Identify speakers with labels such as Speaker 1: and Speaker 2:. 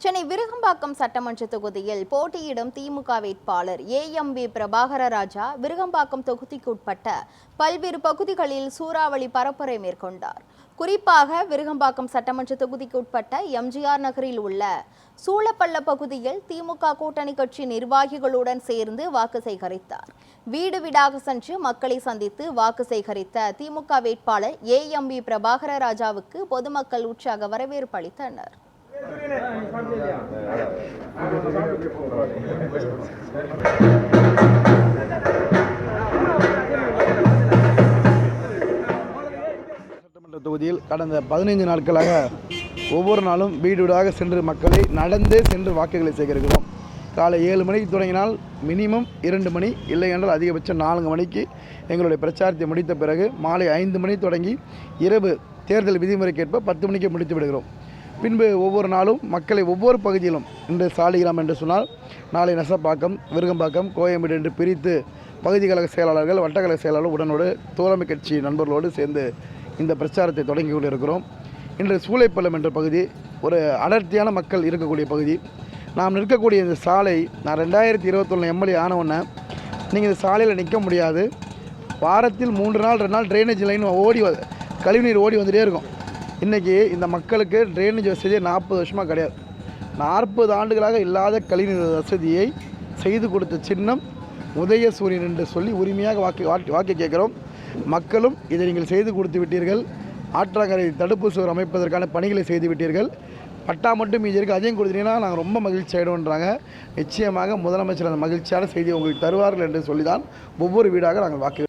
Speaker 1: சென்னை விருகம்பாக்கம் சட்டமன்ற தொகுதியில் போட்டியிடும் திமுக வேட்பாளர் ஏஎம்பி பிரபாகர ராஜா விருகம்பாக்கம் தொகுதிக்குட்பட்ட பல்வேறு பகுதிகளில் சூறாவளி பரப்புரை மேற்கொண்டார். குறிப்பாக விருகம்பாக்கம் சட்டமன்ற தொகுதிக்குட்பட்ட எம்ஜிஆர் நகரில் உள்ள சூளப்பள்ள பகுதியில் திமுக கூட்டணி கட்சி நிர்வாகிகளுடன் சேர்ந்து வாக்கு சேகரித்தார். வீடு வீடாக சென்று மக்களை சந்தித்து வாக்கு சேகரித்த திமுக வேட்பாளர் ஏஎம்பி பிரபாகர ராஜாவுக்கு பொதுமக்கள் உற்சாக வரவேற்பு அளித்தனர்.
Speaker 2: சட்டமன்ற தொகுதியில் கடந்த 15 நாட்களாக ஒவ்வொரு நாளும் வீடு வீடாக சென்று மக்களை நடந்தே சென்று வாக்குகளை சேகரிக்கிறோம். காலை 7 மணிக்கு தொடங்கினால் மினிமம் 2 மணி, இல்லை என்றால் அதிகபட்சம் 4 மணிக்கு எங்களுடைய பிரச்சாரத்தை முடித்த பிறகு மாலை 5 மணி தொடங்கி இரவு தேர்தல் விதிமுறைக்கேற்ப 10 மணிக்கு முடித்து விடுகிறோம். பின்பு ஒவ்வொரு நாளும் மக்களை ஒவ்வொரு பகுதியிலும் இன்று சாலிகிராம் என்று சொன்னால் நாளை நெசப்பாக்கம், விருகம்பாக்கம், கோயம்பேடு என்று பிரித்து பகுதி கழக செயலாளர்கள், வட்டக்கழக செயலாளர்கள் உடனோடு தோழமை கட்சி நண்பர்களோடு சேர்ந்து இந்த பிரச்சாரத்தை தொடங்கி கொண்டிருக்கிறோம். இன்று சூளைப்பள்ளம் என்ற பகுதி ஒரு அடர்த்தியான மக்கள் இருக்கக்கூடிய பகுதி. நாம் நிற்கக்கூடிய இந்த சாலை, நான் 2021 எம்எல்ஏ ஆனவுடனே நீங்கள் இந்த சாலையில் நிற்க முடியாது. வாரத்தில் 3 நாள் 2 நாள் ட்ரைனேஜ் லைன் கழிவுநீர் ஓடி வந்துகிட்டே இருக்கும். இன்றைக்கி இந்த மக்களுக்கு ட்ரைனேஜ் வசதியே 40 வருஷமாக கிடையாது. 40 ஆண்டுகளாக இல்லாத கழிவுநீர் வசதியை செய்து கொடுத்த சின்னம் உதயசூரியன் என்று சொல்லி உரிமையாக வாக்கு கேட்குறோம். மக்களும் இதை நீங்கள் செய்து கொடுத்து விட்டீர்கள். ஆற்றங்கரை தடுப்பு சுவர் அமைப்பதற்கான பணிகளை செய்து விட்டீர்கள். பட்டா மட்டும் மீதி இருக்குது, அதையும் கொடுத்தீங்கன்னா நாங்கள் ரொம்ப மகிழ்ச்சி ஆகிடுவோன்றாங்க. நிச்சயமாக முதலமைச்சர் அந்த மகிழ்ச்சியான செய்தியை உங்களுக்கு தருவார்கள் என்று சொல்லி தான் ஒவ்வொரு வீடாக நாங்கள் வாக்கு